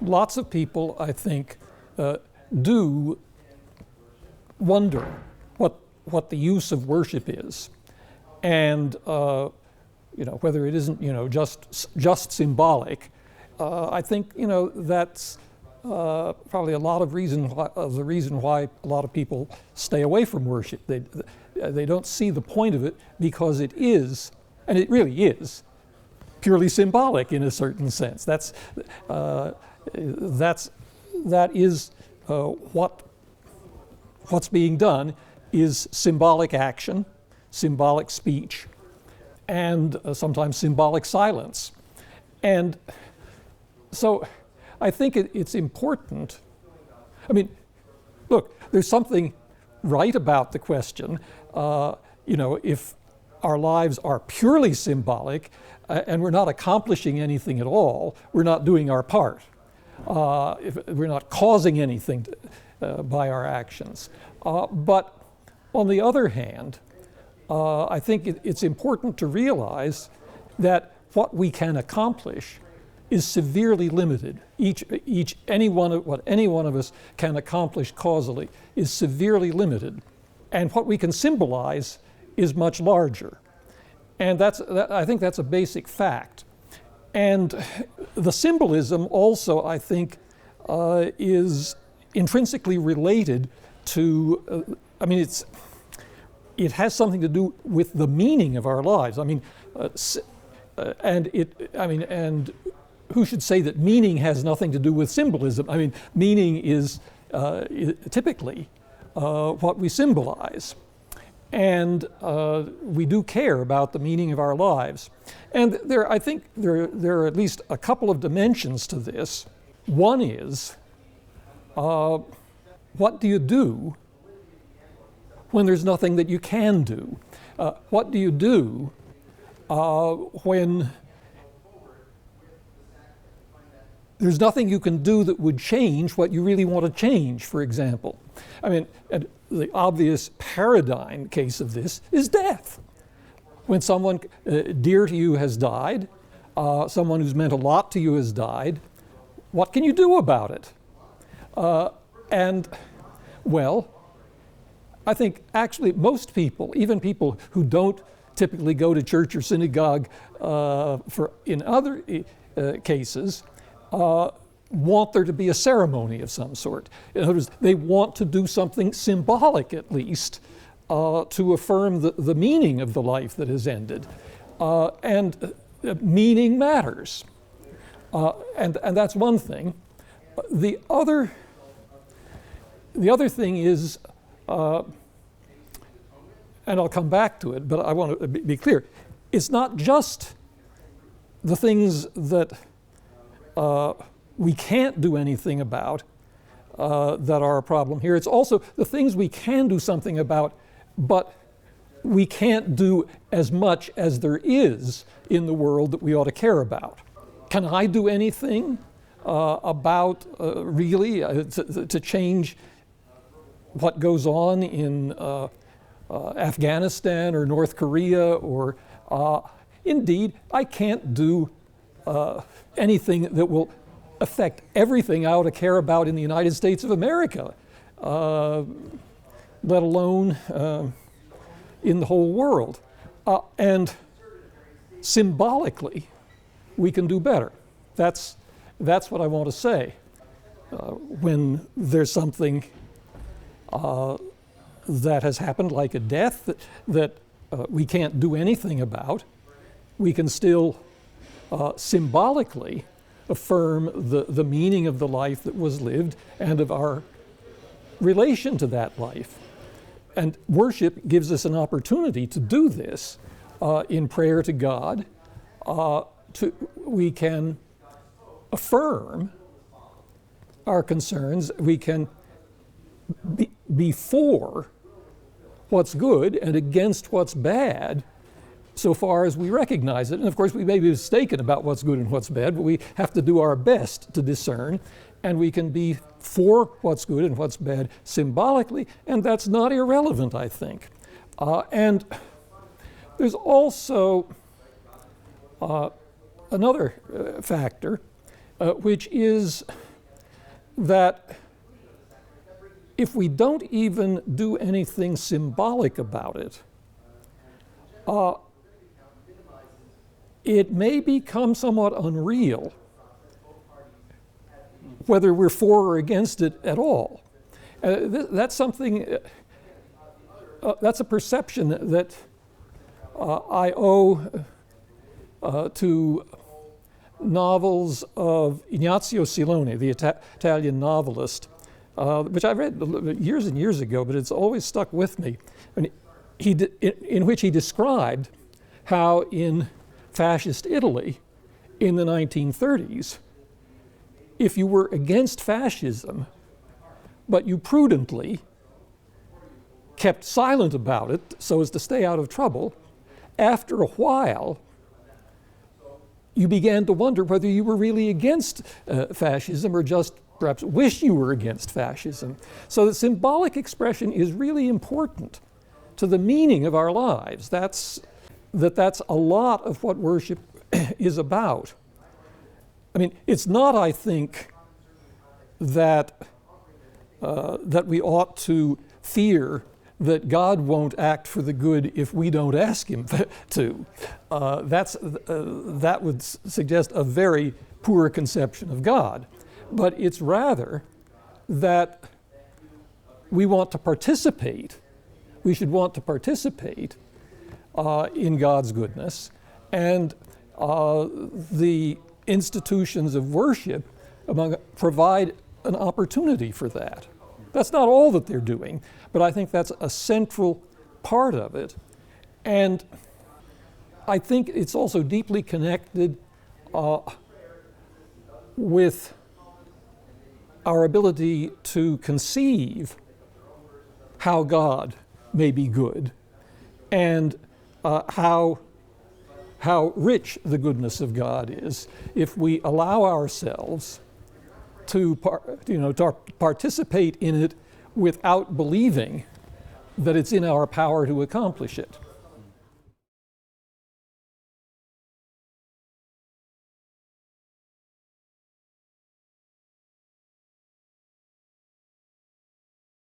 lots of people, I think, do wonder what the use of worship is, and whether it isn't just symbolic. I think that's probably a lot of the reason why a lot of people stay away from worship. They don't see the point of it because it is, and it really is, purely symbolic in a certain sense. That is what's being done is symbolic action, symbolic speech, and sometimes symbolic silence. And so I think it's important. I mean, look, there's something right about the question, if our lives are purely symbolic and we're not accomplishing anything at all, we're not doing our part. If we're not causing anything by our actions. But on the other hand, I think it's important to realize that what we can accomplish is severely limited. What any one of us can accomplish causally is severely limited, and what we can symbolize is much larger. And I think that's a basic fact. And the symbolism also, I think, is intrinsically related to. It has something to do with the meaning of our lives. And who should say that meaning has nothing to do with symbolism? I mean, meaning is typically what we symbolize. And we do care about the meaning of our lives. And I think there are at least a couple of dimensions to this. One is, what do you do when there's nothing that you can do? What do you do when there's nothing you can do that would change what you really want to change, for example? I mean, and the obvious paradigm case of this is death. When someone dear to you has died, someone who's meant a lot to you has died, what can you do about it? I think actually most people, even people who don't typically go to church or synagogue in other cases, want there to be a ceremony of some sort. In other words, they want to do something symbolic at least to affirm the meaning of the life that has ended. And meaning matters. And that's one thing. The other thing is, and I'll come back to it, but I want to be clear, it's not just the things that we can't do anything about that are a problem here. It's also the things we can do something about, but we can't do as much as there is in the world that we ought to care about. Can I do anything about really to change what goes on in Afghanistan or North Korea, or indeed, I can't do anything that will affect everything I ought to care about in the United States of America, let alone in the whole world. And symbolically, we can do better. That's what I want to say. When there's something that has happened, like a death, that we can't do anything about, we can still symbolically affirm the meaning of the life that was lived and of our relation to that life. And worship gives us an opportunity to do this in prayer to God. We can affirm our concerns. We can be for what's good and against what's bad, so far as we recognize it. And of course, we may be mistaken about what's good and what's bad, but we have to do our best to discern. And we can be for what's good and what's bad symbolically, and that's not irrelevant, I think. And there's also another factor, which is that if we don't even do anything symbolic about it, it may become somewhat unreal whether we're for or against it at all. That's something, that's a perception that I owe to novels of Ignazio Silone, the Italian novelist, which I read years and years ago, but it's always stuck with me. And in which he described how in fascist Italy in the 1930s, if you were against fascism, but you prudently kept silent about it so as to stay out of trouble, after a while, you began to wonder whether you were really against fascism or just perhaps wish you were against fascism. So the symbolic expression is really important to the meaning of our lives. That's a lot of what worship is about. I mean, it's not, I think, that we ought to fear that God won't act for the good if we don't ask him to. That would suggest a very poor conception of God. But it's rather that we want to participate, we should want to participate in God's goodness, and the institutions of worship provide an opportunity for that. That's not all that they're doing, but I think that's a central part of it. And I think it's also deeply connected with our ability to conceive how God may be good and how rich the goodness of God is if we allow ourselves to participate in it without believing that it's in our power to accomplish it.